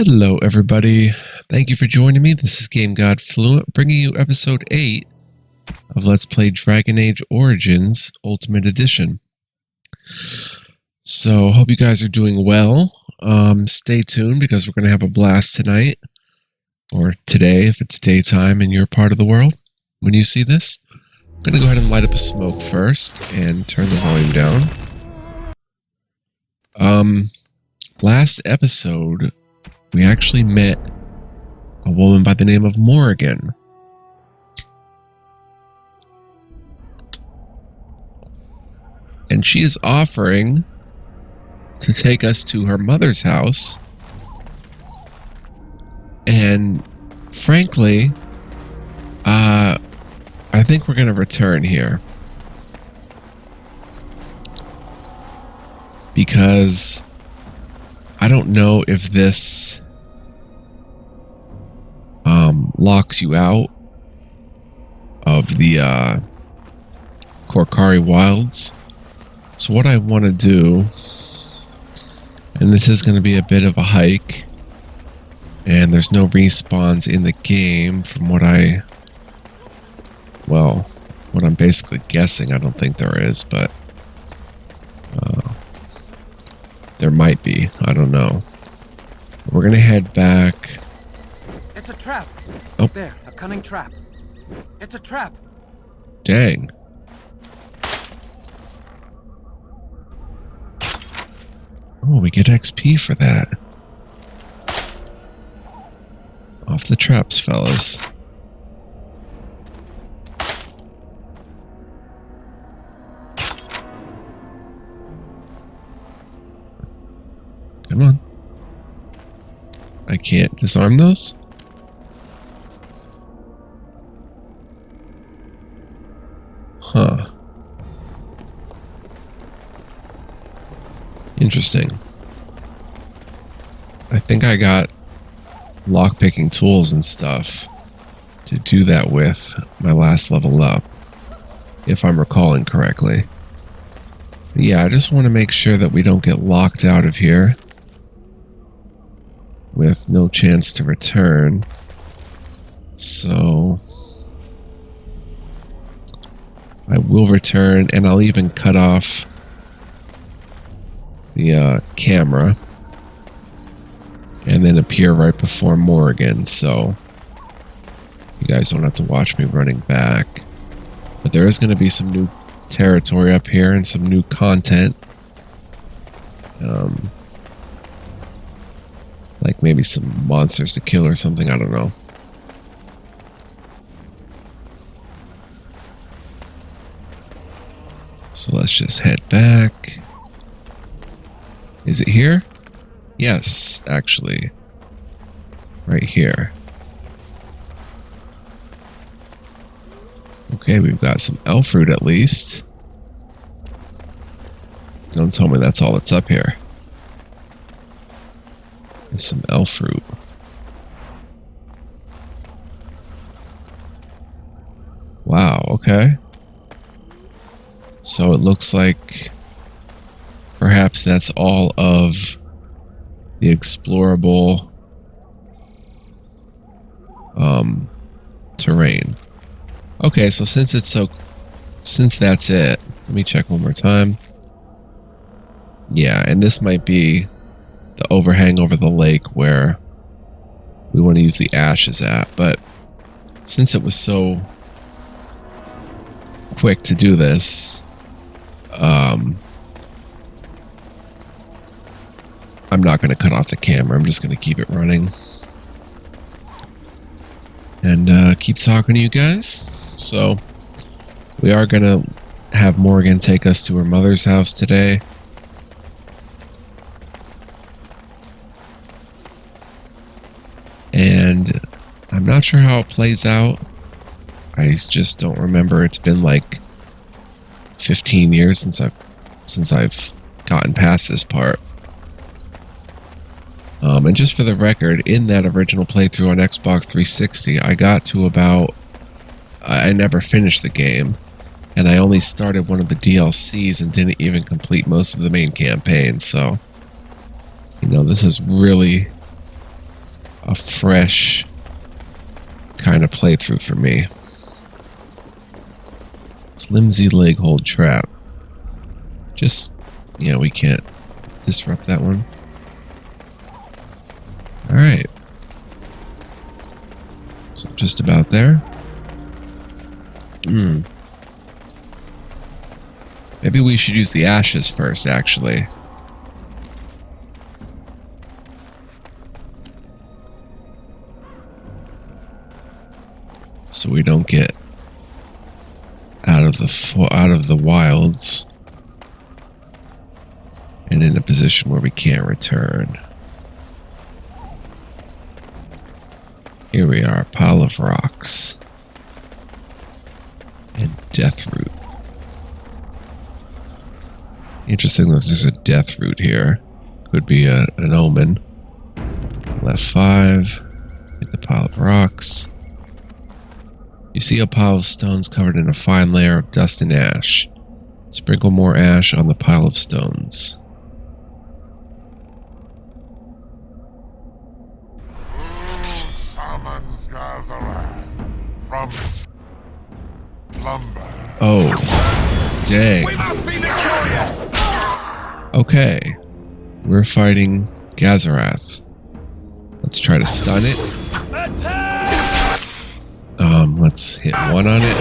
Hello, everybody. Thank you for joining me. This is Game God Fluent, bringing you episode 8 of Let's Play Dragon Age Origins Ultimate Edition. So, hope you guys are doing well. Stay tuned because we're going to have a blast tonight, or today if it's daytime in your part of the world when you see this. I'm going to go ahead and light up a smoke first and turn the volume down. Last episode, we actually met a woman by the name of Morrigan. And she is offering to take us to her mother's house. And frankly, I think we're going to return here. Because I don't know if this locks you out of the Korkari Wilds. So what I want to do, and this is going to be a bit of a hike, and there's no respawns in the game from what what I'm basically guessing. I don't think there is, but there might be. I don't know. We're going to head back. It's a trap. Oh. There, a cunning trap. It's a trap. Dang. Oh, we get XP for that. Off the traps, fellas. Come on. I can't disarm those? Huh. Interesting. I think I got lockpicking tools and stuff to do that with my last level up, if I'm recalling correctly. But yeah, I just want to make sure that we don't get locked out of here with no chance to return. So I will return, and I'll even cut off the camera and then appear right before Morrigan, so you guys don't have to watch me running back. But there is going to be some new territory up here and some new content. Like maybe some monsters to kill or something, I don't know. So let's just head back. Is it here? Yes, actually. Right here. Okay, we've got some elf fruit at least. Don't tell me that's all that's up here. There's some elf fruit. Wow, okay. So it looks like perhaps that's all of the explorable terrain. Okay, so since that's it, let me check one more time. Yeah, and this might be the overhang over the lake where we want to use the ashes at, but since it was so quick to do this, I'm not going to cut off the camera. I'm just going to keep it running and keep talking to you guys. So we are going to have Morrigan take us to her mother's house today. And I'm not sure how it plays out. I just don't remember. It's been like 15 years since I've gotten past this part. And just for the record, in that original playthrough on Xbox 360, I got to about... I never finished the game, and I only started one of the DLCs and didn't even complete most of the main campaign, so... You know, this is really a fresh kind of playthrough for me. Flimsy leg hold trap. Just, yeah, we can't disrupt that one. Alright. So just about there. Maybe we should use the ashes first, actually. So we don't get out of the wilds and in a position where we can't return. Here we are, pile of rocks and death root. Interesting that there's a death root here. Could be an omen. Left 5. Hit the pile of rocks. You see a pile of stones covered in a fine layer of dust and ash. Sprinkle more ash on the pile of stones. Summons Gazarath from lumber. Oh, dang. We must be victorious! Okay. We're fighting Gazarath. Let's try to stun it. Let's hit 1 on it.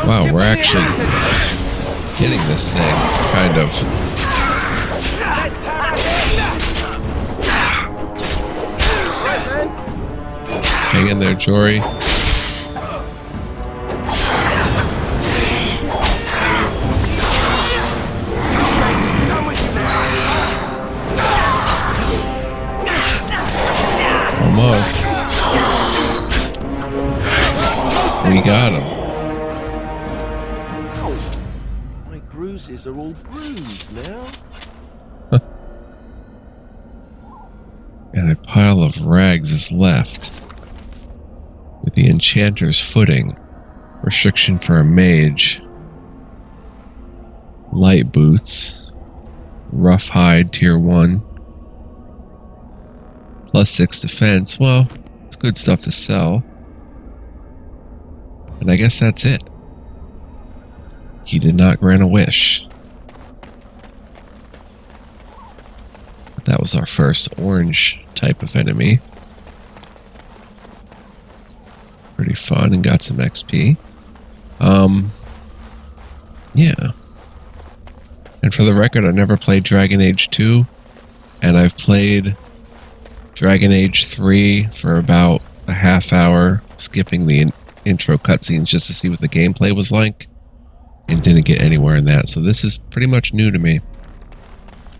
Wow, we're actually getting this thing, kind of. Hang in there, Jory. Almost. We got him. My bruises are all bruised now. And a pile of rags is left. With the enchanter's footing. Restriction for a mage. Light boots. Rough hide tier 1. +6 defense. Well, it's good stuff to sell. And I guess that's it. He did not grant a wish. But that was our first orange type of enemy. Pretty fun and got some XP. Yeah. And for the record, I never played Dragon Age 2. And I've played Dragon Age 3 for about a half hour, skipping the intro cutscenes just to see what the gameplay was like, and didn't get anywhere in that. So this is pretty much new to me,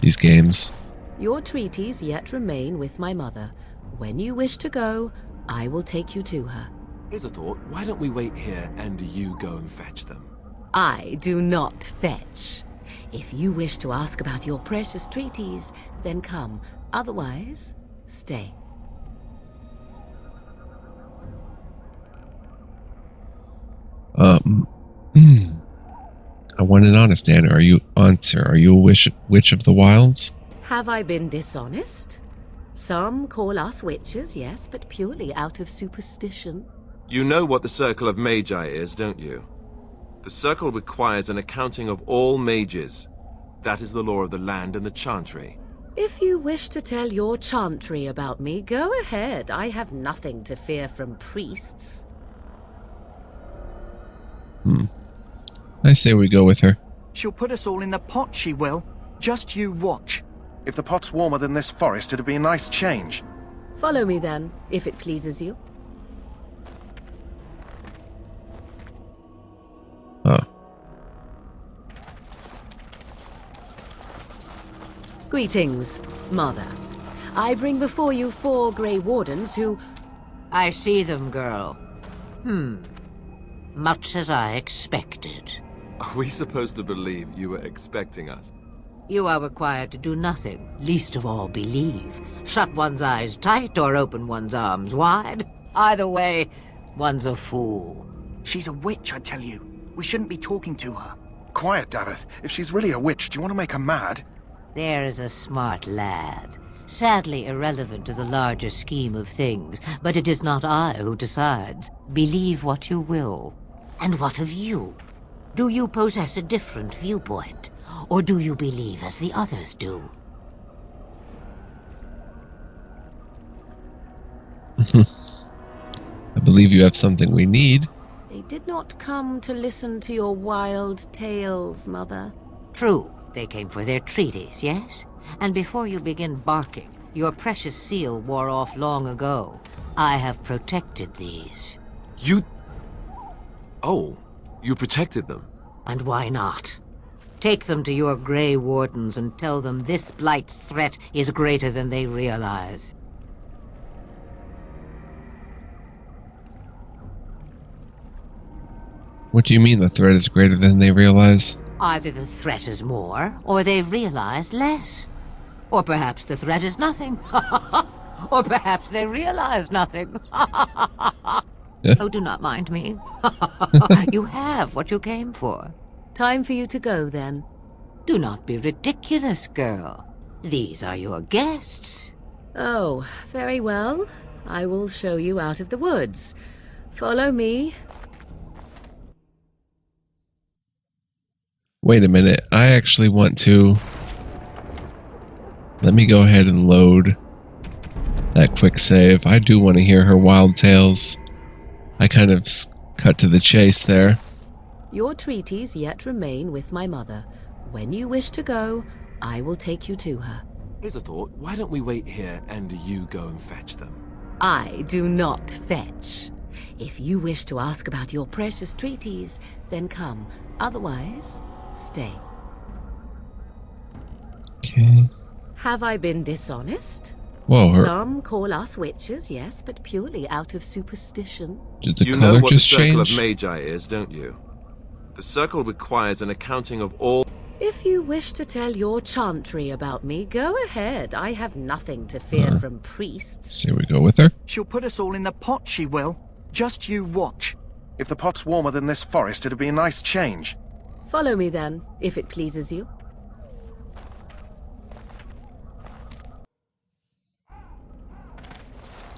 these games. Your treaties yet remain with my mother. When you wish to go, I will take you to her. Here's a thought. Why don't we wait here and you go and fetch them? I do not fetch. If you wish to ask about your precious treaties, then come. Otherwise, stay. I want an honest answer. Are you a witch of the wilds? Have I been dishonest? Some call us witches, yes, but purely out of superstition. You know what the Circle of Magi is, don't you? The Circle requires an accounting of all mages. That is the law of the land and the Chantry. If you wish to tell your chantry about me, go ahead. I have nothing to fear from priests. I say we go with her. She'll put us all in the pot, she will. Just you watch. If the pot's warmer than this forest, it'd be a nice change. Follow me then, if it pleases you. Greetings, Mother. I bring before you 4 Grey Wardens who... I see them, girl. Much as I expected. Are we supposed to believe you were expecting us? You are required to do nothing, least of all believe. Shut one's eyes tight or open one's arms wide. Either way, one's a fool. She's a witch, I tell you. We shouldn't be talking to her. Quiet, Dareth. If she's really a witch, do you want to make her mad? There is a smart lad. sadly irrelevant to the larger scheme of things, but it is not I who decides. Believe what you will. And what of you? Do you possess a different viewpoint? Or do you believe as the others do? I believe you have something we need. They did not come to listen to your wild tales, Mother. True, they came for their treaties, yes? And before you begin barking, your precious seal wore off long ago. I have protected these. You... Oh, you protected them. And why not? Take them to your Grey Wardens and tell them this blight's threat is greater than they realize. What do you mean the threat is greater than they realize? Either the threat is more, or they realize less. Or perhaps the threat is nothing. Or perhaps they realize nothing. Oh, do not mind me. You have what you came for. Time for you to go, then. Do not be ridiculous, girl. These are your guests. Oh, very well. I will show you out of the woods. Follow me. Wait a minute. I actually want to... Let me go ahead and load that quick save. I do want to hear her wild tales. I kind of cut to the chase there. Your treaties yet remain with my mother. When you wish to go, I will take you to her. Here's a thought. Why don't we wait here and you go and fetch them? I do not fetch. If you wish to ask about your precious treaties, then come. Otherwise, stay. Okay. Have I been dishonest? Whoa, her... Some call us witches, yes, but purely out of superstition. Did the You color know what the just Circle change? of Magi is, don't you? The Circle requires an accounting of all... If you wish to tell your chantry about me, go ahead. I have nothing to fear from priests. Say we go with her? She'll put us all in the pot, she will. Just you watch. If the pot's warmer than this forest, it'd be a nice change. Follow me then, if it pleases you.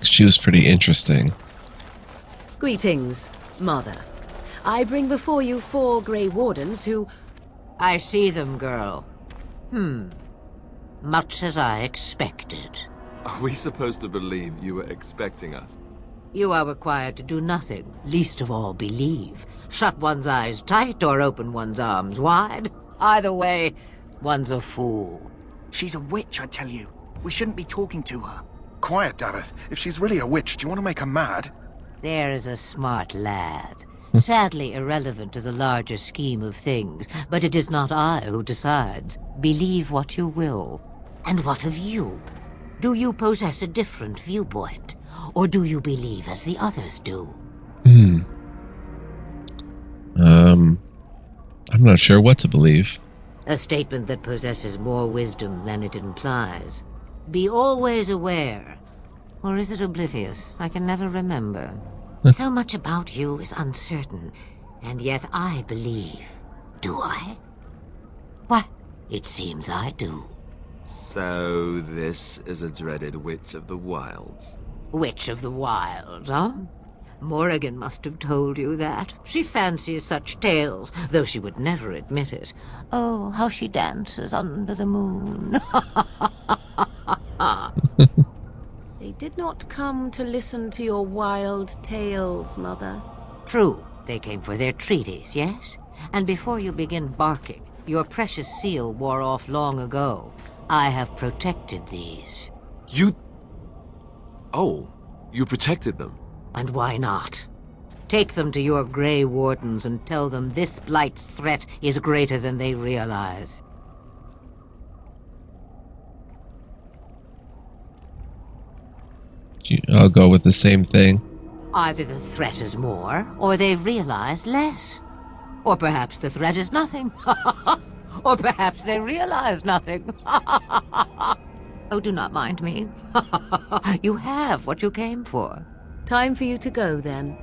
She was pretty interesting. Greetings, Mother. I bring before you 4 Grey Wardens who... I see them, girl. Much as I expected. Are we supposed to believe you were expecting us? You are required to do nothing, least of all believe. Shut one's eyes tight or open one's arms wide. Either way, one's a fool. She's a witch, I tell you. We shouldn't be talking to her. Quiet, Dareth. If she's really a witch, do you want to make her mad? There is a smart lad. Sadly irrelevant to the larger scheme of things, but it is not I who decides. Believe what you will. And what of you? Do you possess a different viewpoint? Or do you believe as the others do? I'm not sure what to believe. A statement that possesses more wisdom than it implies. Be always aware. Or is it oblivious? I can never remember. So much about you is uncertain, and yet I believe. Do I? Why, it seems I do. So this is a dreaded Witch of the Wilds. Witch of the Wilds, huh? Morrigan must have told you that. She fancies such tales, though she would never admit it. Oh, how she dances under the moon. They did not come to listen to your wild tales, Mother. True, they came for their treaties, yes? And before you begin barking, your precious seal wore off long ago. I have protected these. You... Oh, you protected them. And why not? Take them to your Grey Wardens and tell them this blight's threat is greater than they realize. I'll go with the same thing. Either the threat is more, or they realize less. Or perhaps the threat is nothing. Or perhaps they realize nothing. Oh, do not mind me. You have what you came for. Time for you to go, then.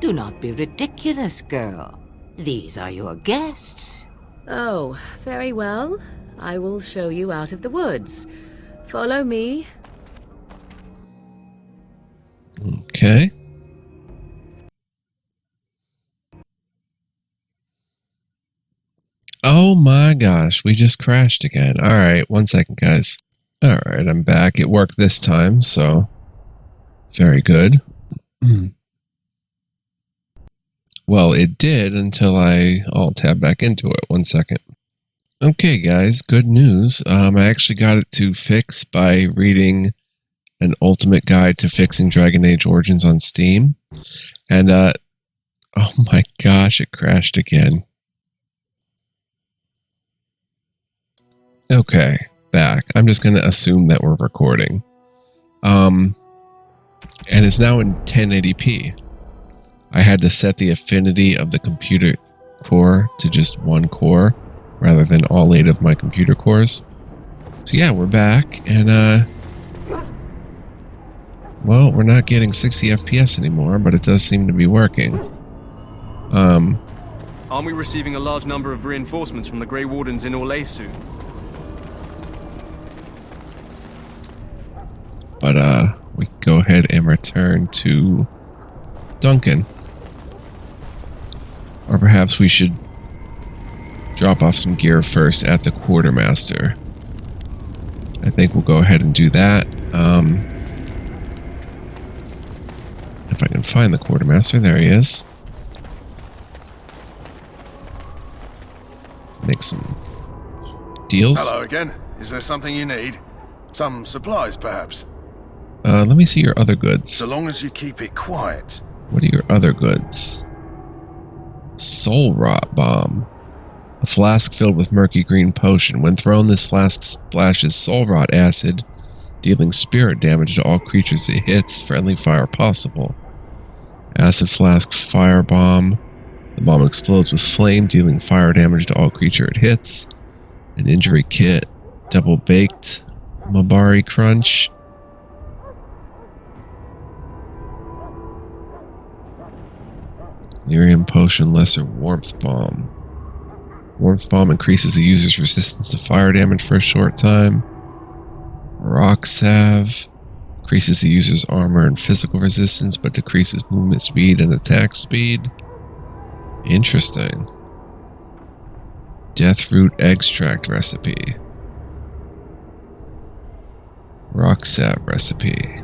Do not be ridiculous, girl. These are your guests. Oh, very well. I will show you out of the woods. Follow me. Okay. Oh my gosh, we just crashed again. Alright, 1 second, guys. Alright, I'm back. It worked this time, so very good. Well, it did until I'll tab back into it. 1 second. Okay, guys, good news. I actually got it to fix by reading an ultimate guide to fixing Dragon Age Origins on Steam. And, oh my gosh, it crashed again. Okay, back. I'm just going to assume that we're recording. And it's now in 1080p. I had to set the affinity of the computer core to just 1 core rather than all 8 of my computer cores. So yeah, we're back, and well, we're not getting 60 FPS anymore, but it does seem to be working. Aren't we receiving a large number of reinforcements from the Grey Wardens in Orlais soon? But we can go ahead and return to Duncan. Or perhaps we should drop off some gear first at the quartermaster. I think we'll go ahead and do that. If I can find the quartermaster, there he is. Make some deals. Hello again. Is there something you need? Some supplies, perhaps? Let me see your other goods. So long as you keep it quiet. What are your other goods? Soul Rot Bomb. A flask filled with murky green potion. When thrown, this flask splashes Soul Rot acid, dealing spirit damage to all creatures it hits. Friendly fire possible. Acid Flask Firebomb. The bomb explodes with flame, dealing fire damage to all creature it hits. An injury kit. Double Baked Mabari Crunch. Lyrium Potion Lesser Warmth Bomb. Warmth Bomb increases the user's resistance to fire damage for a short time. Rock Salve increases the user's armor and physical resistance, but decreases movement speed and attack speed. Interesting. Deathroot Extract Recipe. Rock Salve Recipe.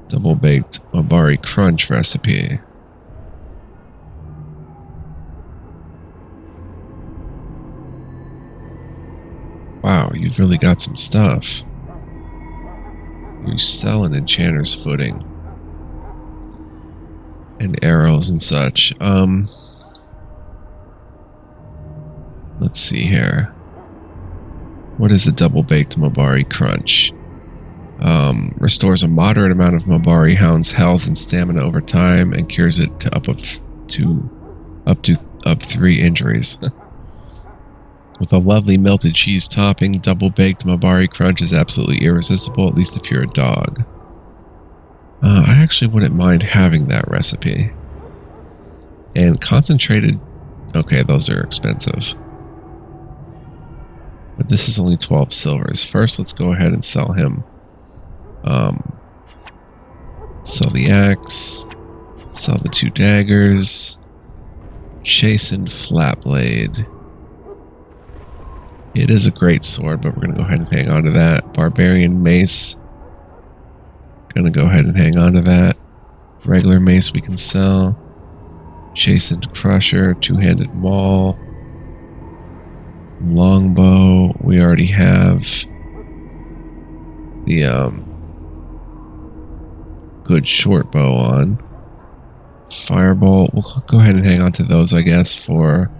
Double Baked Mabari Crunch Recipe. Wow, you've really got some stuff. You sell an enchanter's footing. And arrows and such. Let's see here. What is the Double Baked Mabari Crunch? Restores a moderate amount of Mabari Hound's health and stamina over time and cures it to up to 3 injuries. With a lovely melted cheese topping, Double Baked Mabari Crunch is absolutely irresistible, at least if you're a dog. I actually wouldn't mind having that recipe. And concentrated... Okay, those are expensive. But this is only 12 silvers. First, let's go ahead and sell him. Sell the axe. Sell the 2 daggers. Chastened Flatblade. It is a great sword, but we're going to go ahead and hang on to that. Barbarian Mace. Going to go ahead and hang on to that. Regular Mace we can sell. Chastened Crusher. 2-handed Maul. Longbow. We already have the good short bow on. Firebolt. We'll go ahead and hang on to those, I guess, for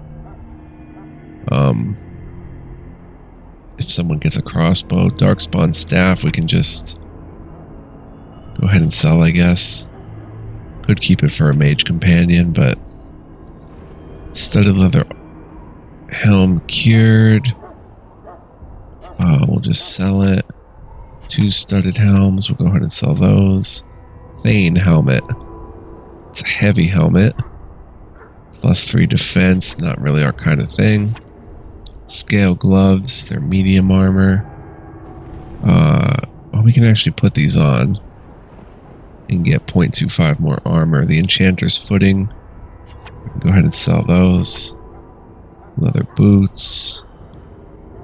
if someone gets a crossbow. Darkspawn Staff, we can just go ahead and sell, I guess. Could keep it for a mage companion, but studded leather helm cured. We'll just sell it. 2 studded helms. We'll go ahead and sell those. Thane helmet. It's a heavy helmet. +3 defense. Not really our kind of thing. Scale gloves. They're medium armor. we can actually put these on and get 0.25 more armor. The Enchanter's Footing, we can go ahead and sell those. Leather boots,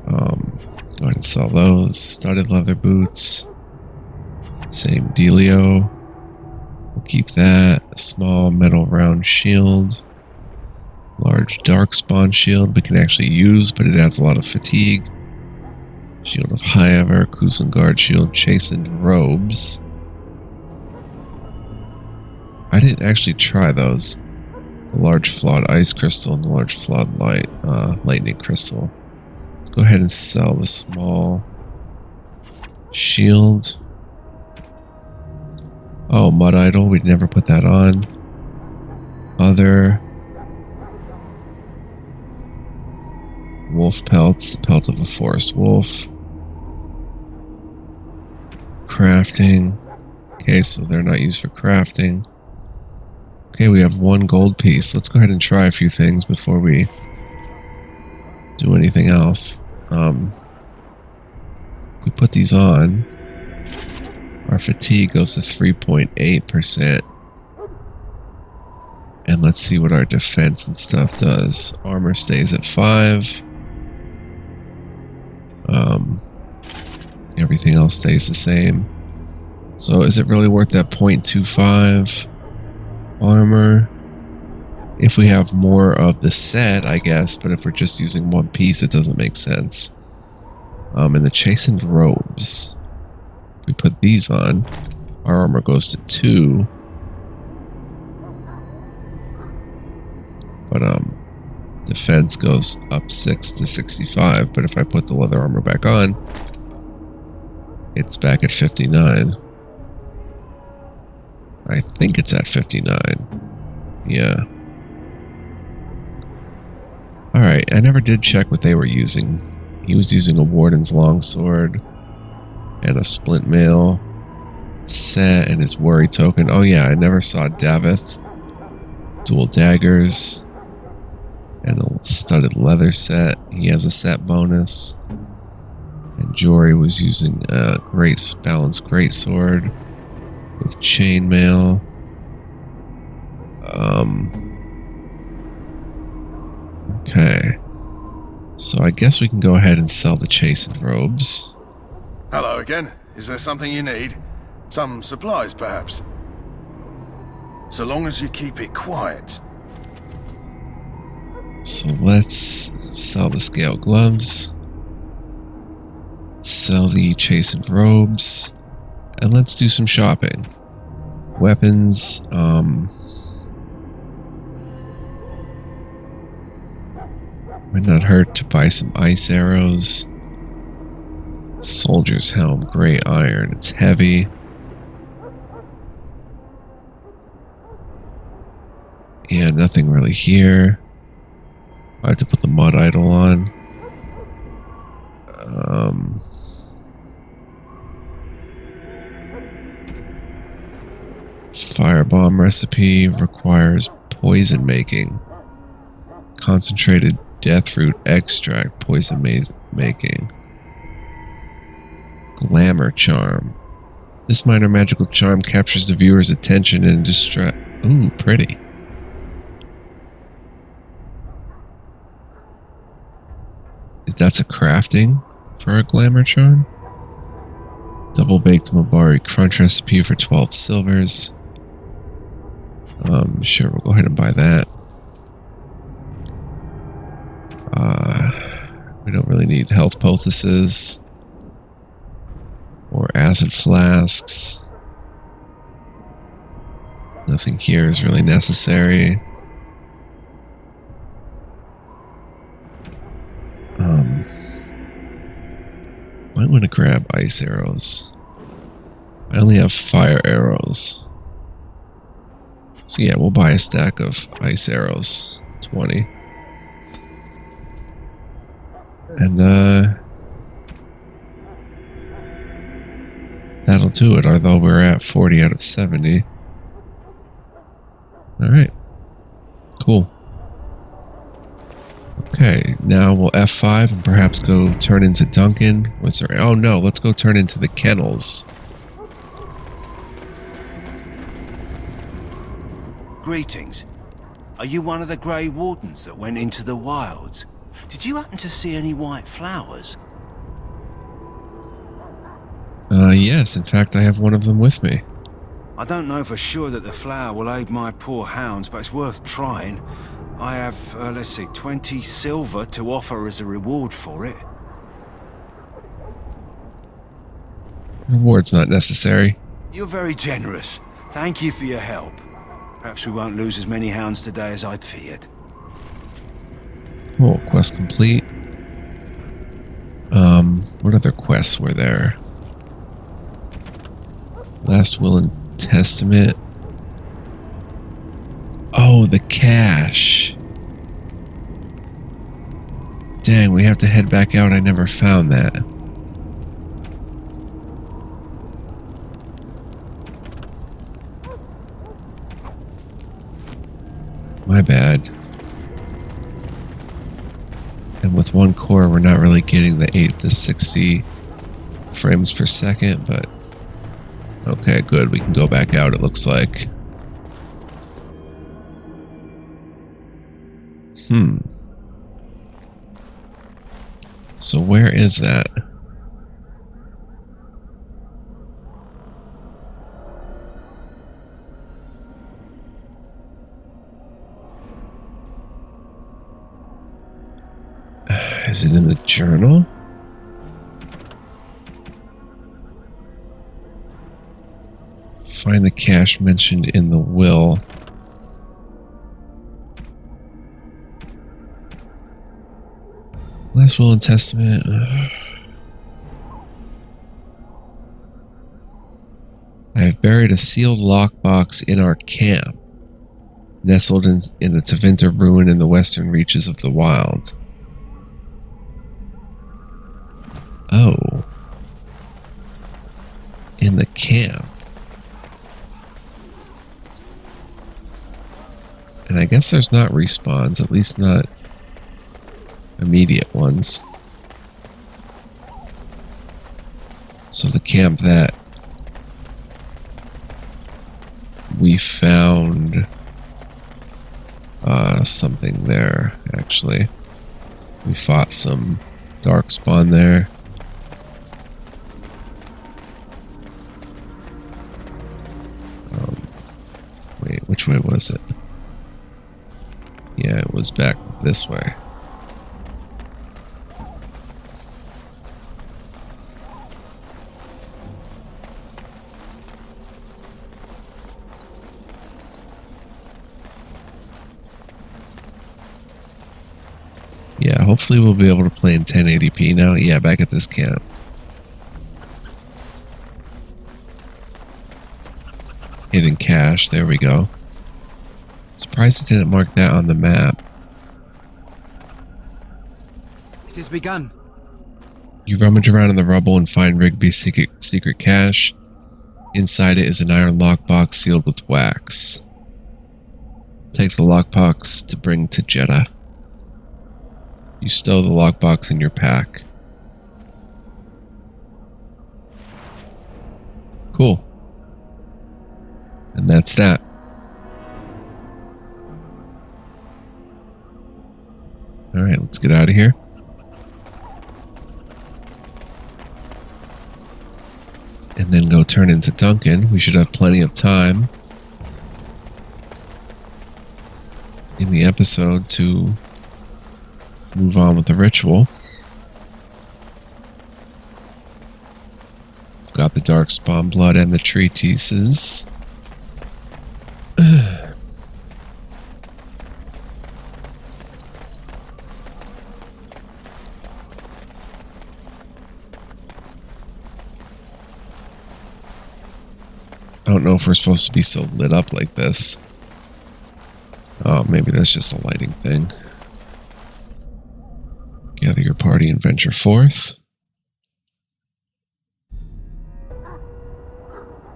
go ahead and sell those. Studded leather boots, same dealio. We'll keep that. A small metal round shield, large darkspawn shield we can actually use, but it adds a lot of fatigue. Shield of Highever, Kusengard shield, chastened robes. I didn't actually try those. The large flawed ice crystal and the large flawed lightning crystal. Let's go ahead and sell the small shield. Oh, mud idol. We'd never put that on. Other wolf pelts. The pelt of a forest wolf. Crafting. Okay, so they're not used for crafting. Okay, we have 1 gold piece. Let's go ahead and try a few things before we do anything else. If we put these on, our fatigue goes to 3.8%. And let's see what our defense and stuff does. Armor stays at 5. Everything else stays the same. So is it really worth that 0.25 armor? If we have more of the set, I guess, but if we're just using 1 piece, it doesn't make sense. And the chastened robes, if we put these on, our armor goes to 2. But defense goes up 6 to 65. But if I put the leather armor back on, it's back at 59. I think it's at 59. Yeah. Alright, I never did check what they were using. He was using a Warden's longsword and a splint mail set and his worry token. Oh yeah, I never saw Davith. Dual daggers and a studded leather set. He has a set bonus. And Jory was using a balanced greatsword with chainmail. Okay. So I guess we can go ahead and sell the chastened robes. Hello again. Is there something you need? Some supplies, perhaps? So long as you keep it quiet. So let's sell the scale gloves. Sell the chastened robes. And let's do some shopping. Weapons, might not hurt to buy some ice arrows. Soldier's helm, gray iron. It's heavy. Yeah, nothing really here. I have to put the mud idol on. Firebomb Recipe requires poison making. Concentrated deathroot extract, poison making. Glamour charm. This minor magical charm captures the viewer's attention and distract. Ooh, pretty. That's a crafting for a glamour charm. Double baked Mabari crunch recipe for 12 silvers. Sure, we'll go ahead and buy that. We don't really need health poultices or acid flasks. Nothing here is really necessary. Might want to grab ice arrows. I only have fire arrows. So yeah, we'll buy a stack of ice arrows. 20. And that'll do it, although we're at 40 out of 70. Alright. Cool. Okay, Now we'll F5 and perhaps go turn into Duncan. What's there? Oh no, let's go turn into the kennels. Greetings. Are you one of the Grey Wardens that went into the wilds? Did you happen to see any white flowers? Yes, in fact I have one of them with me. I don't know for sure that the flower will aid my poor hounds, but it's worth trying. I have, let's see, 20 silver to offer as a reward for it. Reward's not necessary. You're very generous. Thank you for your help. Perhaps we won't lose as many hounds today as I'd feared. Oh, quest complete. What other quests were there? Last Will and Testament. Oh, the cache. Dang, we have to head back out. I never found that. My bad. And with one core, we're not really getting the 8 to 60 frames per second, but okay, good. We can go back out, it looks like. So where is that? Is it in the journal? Find the cache mentioned in the will. Last Will and Testament. I have buried a sealed lockbox in our camp, nestled in the Tevinter ruin in the western reaches of the wild. Oh. In the camp. And I guess there's not respawns, at least not immediate ones. So the camp that we found something there, actually. We fought some darkspawn there. Wait, which way was it? Yeah, it was back this way. Yeah, hopefully we'll be able to play in 1080p now. Yeah, back at this camp. Hidden cache, there we go. Surprised it didn't mark that on the map. It has begun. You rummage around in the rubble and find Rigby's secret cache. Inside it is an iron lockbox sealed with wax. Take the lockbox to bring to Jeddah. You stow the lockbox in your pack. Cool. And that's that. Alright, let's get out of here. And then go turn into Duncan. We should have plenty of time in the episode to move on with the ritual. We've got the darkspawn blood and the treatises. I don't know if we're supposed to be so lit up like this. Oh, maybe that's just a lighting thing. Gather your party and venture forth.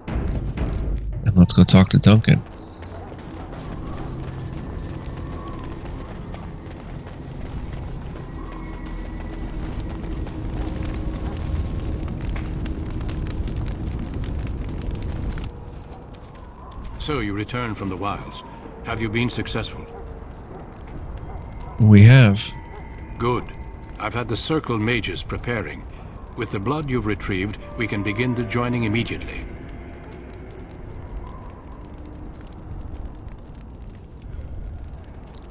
And let's go talk to Duncan. So you returned from the wilds. Have you been successful? We have. Good. I've had the Circle mages preparing. With the blood you've retrieved, we can begin the joining immediately.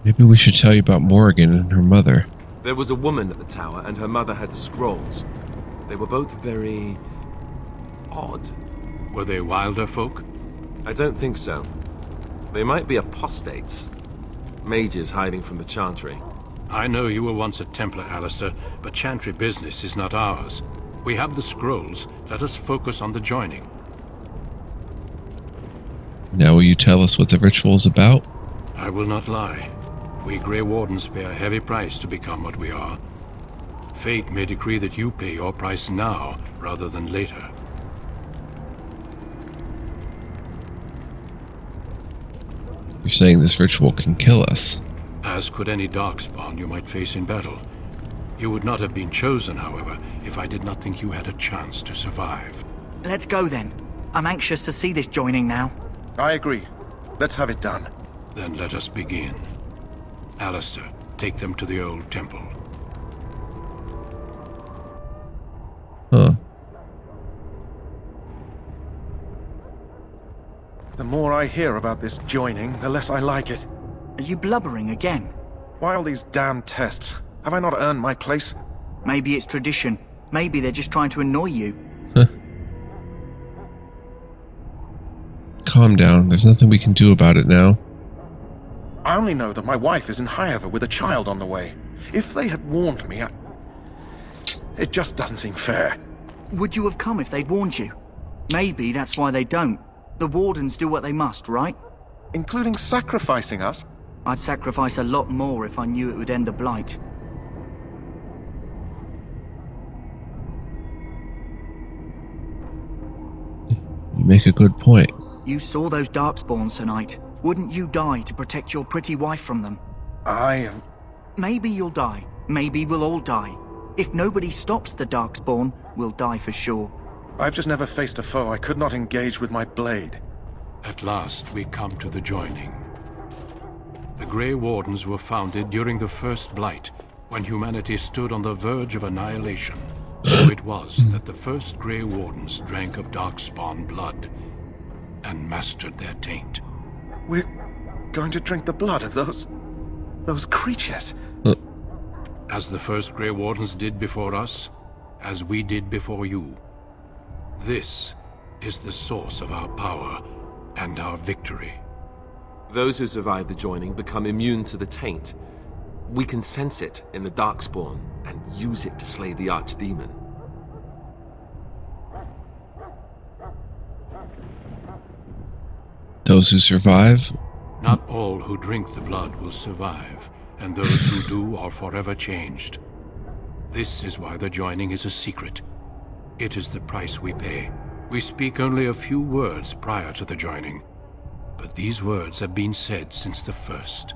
Maybe we should tell you about Morrigan and her mother. There was a woman at the tower, and her mother had the scrolls. They were both very odd. Were they wilder folk? I don't think so. They might be apostates. Mages hiding from the Chantry. I know you were once a Templar, Alistair, but Chantry business is not ours. We have the scrolls. Let us focus on the joining. Now will you tell us what the ritual is about? I will not lie. We Grey Wardens pay a heavy price to become what we are. Fate may decree that you pay your price now, rather than later. You're saying this ritual can kill us. As could any darkspawn you might face in battle. You would not have been chosen, however, if I did not think you had a chance to survive. Let's go then. I'm anxious to see this joining now. I agree. Let's have it done. Then let us begin. Alistair, take them to the old temple. Huh. The more I hear about this joining, the less I like it. Are you blubbering again? Why all these damn tests? Have I not earned my place? Maybe it's tradition. Maybe they're just trying to annoy you. Calm down. There's nothing we can do about it now. I only know that my wife is in Highover with a child on the way. If they had warned me, it just doesn't seem fair. Would you have come if they'd warned you? Maybe that's why they don't. The Wardens do what they must, right? Including sacrificing us? I'd sacrifice a lot more if I knew it would end the Blight. You make a good point. You saw those Darkspawns tonight. Wouldn't you die to protect your pretty wife from them? Maybe you'll die. Maybe we'll all die. If nobody stops the Darkspawn, we'll die for sure. I've just never faced a foe I could not engage with my blade. At last, we come to the joining. The Grey Wardens were founded during the First Blight, when humanity stood on the verge of annihilation. So it was that the first Grey Wardens drank of Darkspawn blood and mastered their taint. We're going to drink the blood of those creatures. As the first Grey Wardens did before us, as we did before you. This is the source of our power and our victory. Those who survive the joining become immune to the taint. We can sense it in the Darkspawn and use it to slay the Archdemon. Those who survive? Not all who drink the blood will survive, and those who do are forever changed. This is why the joining is a secret. It is the price we pay. We speak only a few words prior to the joining, but these words have been said since the first.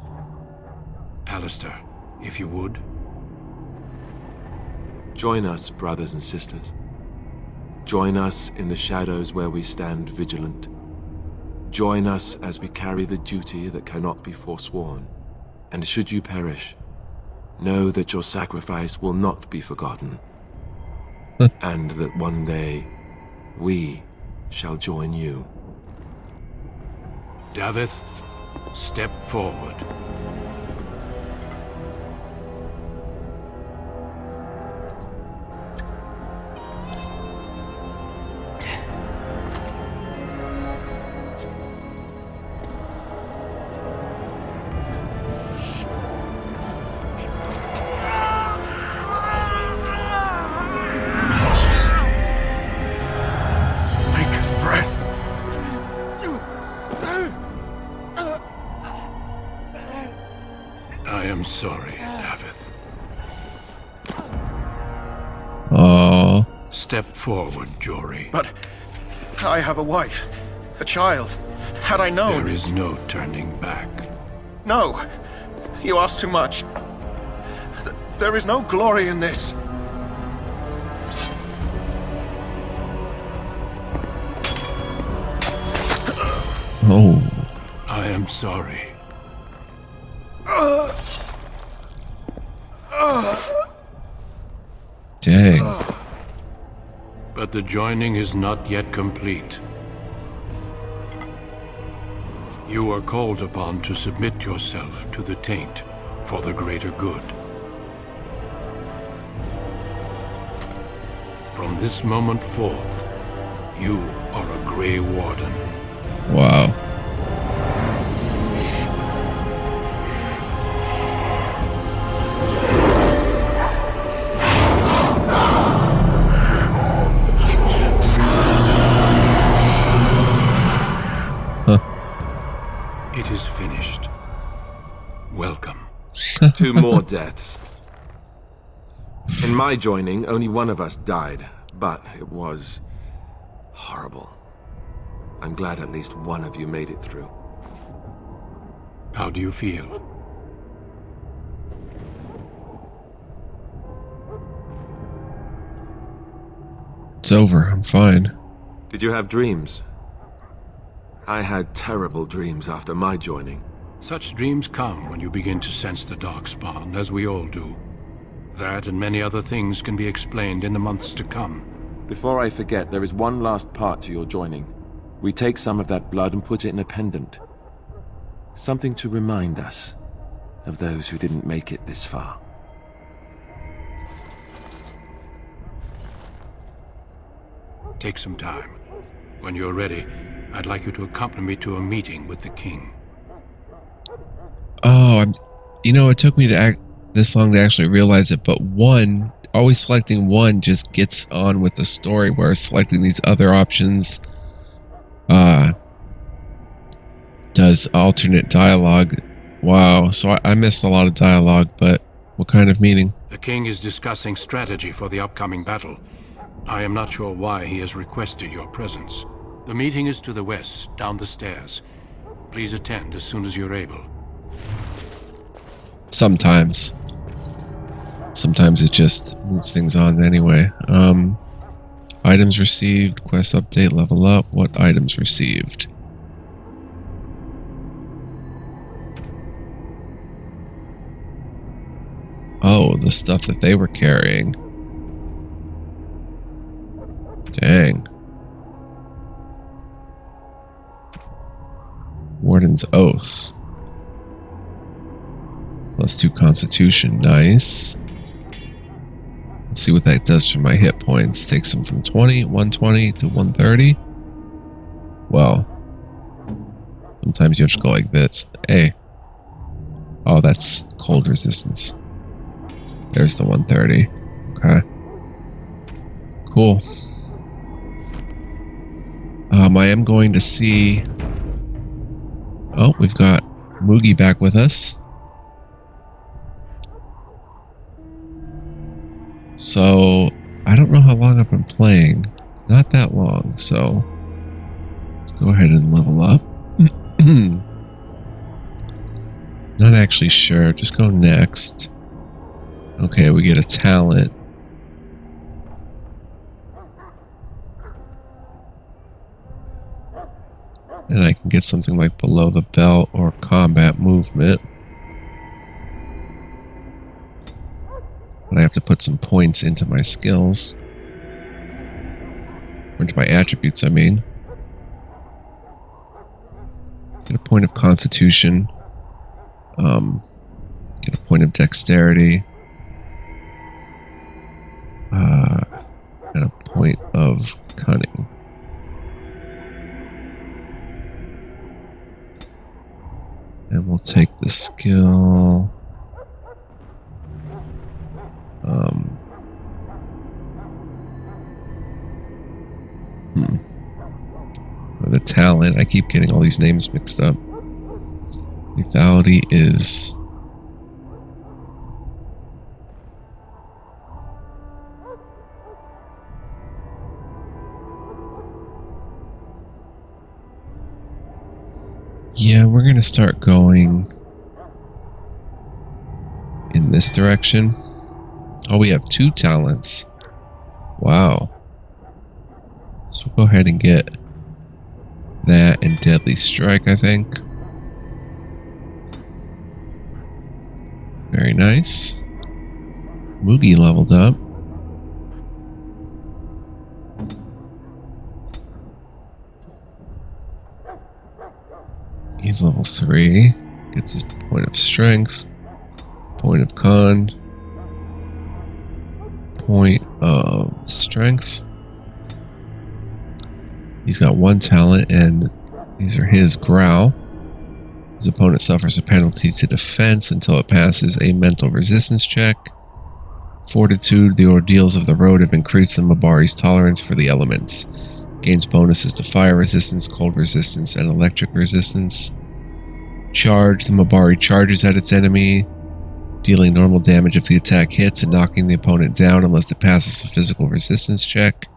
Alistair, if you would. Join us, brothers and sisters. Join us in the shadows where we stand vigilant. Join us as we carry the duty that cannot be forsworn. And should you perish, know that your sacrifice will not be forgotten. And that one day, we shall join you. Davith, step forward. I am sorry, Davith. Aww. Step forward, Jory. But I have a wife, a child. Had I known... There is no turning back. No! You ask too much. There is no glory in this. Oh. I am sorry. Dang. But the joining is not yet complete. You are called upon to submit yourself to the taint for the greater good. From this moment forth, you are a Grey Warden. Wow. It is finished. Welcome. 2 more deaths. In my joining, only one of us died, but it was horrible. I'm glad at least one of you made it through. How do you feel? It's over. I'm fine. Did you have dreams? I had terrible dreams after my joining. Such dreams come when you begin to sense the Darkspawn, as we all do. That and many other things can be explained in the months to come. Before I forget, there is one last part to your joining. We take some of that blood and put it in a pendant. Something to remind us of those who didn't make it this far. Take some time. When you're ready, I'd like you to accompany me to a meeting with the king. Oh, you know, it took me to this long to actually realize it, but always selecting one just gets on with the story, whereas selecting these other options does alternate dialogue. Wow, so I missed a lot of dialogue, but what kind of meeting? The king is discussing strategy for the upcoming battle. I am not sure why he has requested your presence. The meeting is to the west, down the stairs. Please attend as soon as you're able. Sometimes it just moves things on anyway. Items received, quest update, level up. What items received? Oh, the stuff that they were carrying. Dang. Warden's Oath. +2 Constitution. Nice. Let's see what that does for my hit points. Takes them from 120 to 130. Well, sometimes you have to go like this. Hey. Oh, that's cold resistance. There's the 130. Okay. Cool. I am going to see... Oh, we've got Moogie back with us. So, I don't know how long I've been playing. Not that long, so let's go ahead and level up. Not actually sure. Just go next. Okay, we get a talent. And I can get something like below the belt or combat movement. But I have to put some points into my skills. Or into my attributes, I mean. Get a point of constitution. Get a point of dexterity. And a point of cunning. And we'll take the skill. The talent. I keep getting all these names mixed up. Lethality is... Yeah, we're going to start going in this direction. Oh, we have 2 talents. Wow. So we'll go ahead and get that and deadly strike, I think. Very nice. Moogie leveled up. He's level 3. Gets his point of strength. Point of con. Point of strength. He's got 1 talent, and these are his growl. His opponent suffers a penalty to defense until it passes a mental resistance check. Fortitude, the ordeals of the road have increased the Mabari's tolerance for the elements. Gains bonuses to fire resistance, cold resistance, and electric resistance. Charge, the Mabari charges at its enemy, dealing normal damage if the attack hits and knocking the opponent down unless it passes the physical resistance check.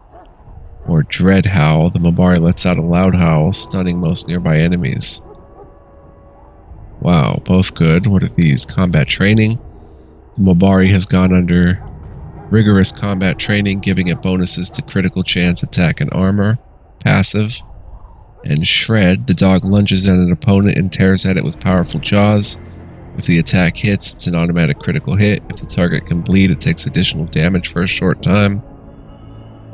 Or Dread Howl, the Mabari lets out a loud howl, stunning most nearby enemies. Wow, both good. What are these? Combat training. The Mabari has gone under rigorous combat training, giving it bonuses to critical chance, attack, and armor. Passive. And Shred, the dog lunges at an opponent and tears at it with powerful jaws. If the attack hits, it's an automatic critical hit. If the target can bleed, it takes additional damage for a short time.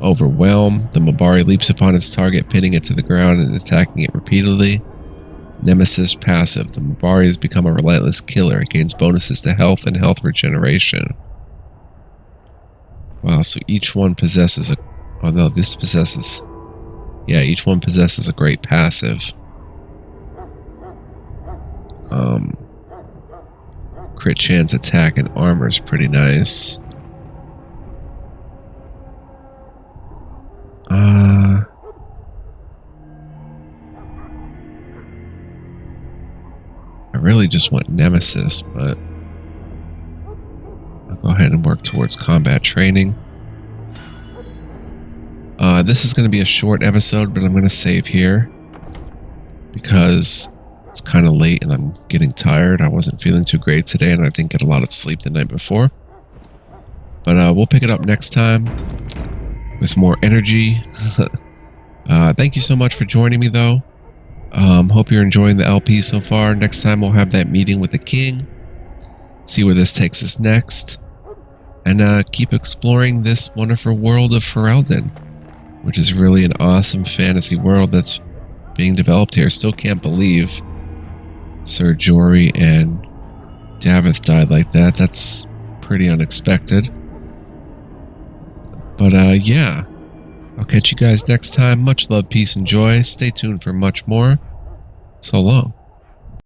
Overwhelm, the Mabari leaps upon its target, pinning it to the ground and attacking it repeatedly. Nemesis passive, the Mabari has become a relentless killer. It gains bonuses to health and health regeneration. Wow, so each one possesses a... Oh no, this possesses... Yeah, each one possesses a great passive. Crit chance, attack, and armor is pretty nice. I really just want Nemesis, but I'll go ahead and work towards combat training. This is going to be a short episode, but I'm going to save here because it's kind of late and I'm getting tired. I wasn't feeling too great today and I didn't get a lot of sleep the night before. But we'll pick it up next time with more energy. Thank you so much for joining me, though. Hope you're enjoying the LP so far. Next time we'll have that meeting with the king. See where this takes us next. And keep exploring this wonderful world of Ferelden, which is really an awesome fantasy world that's being developed here. Still can't believe Sir Jory and Davith died like that. That's pretty unexpected. But yeah, I'll catch you guys next time. Much love, peace, and joy. Stay tuned for much more. So long.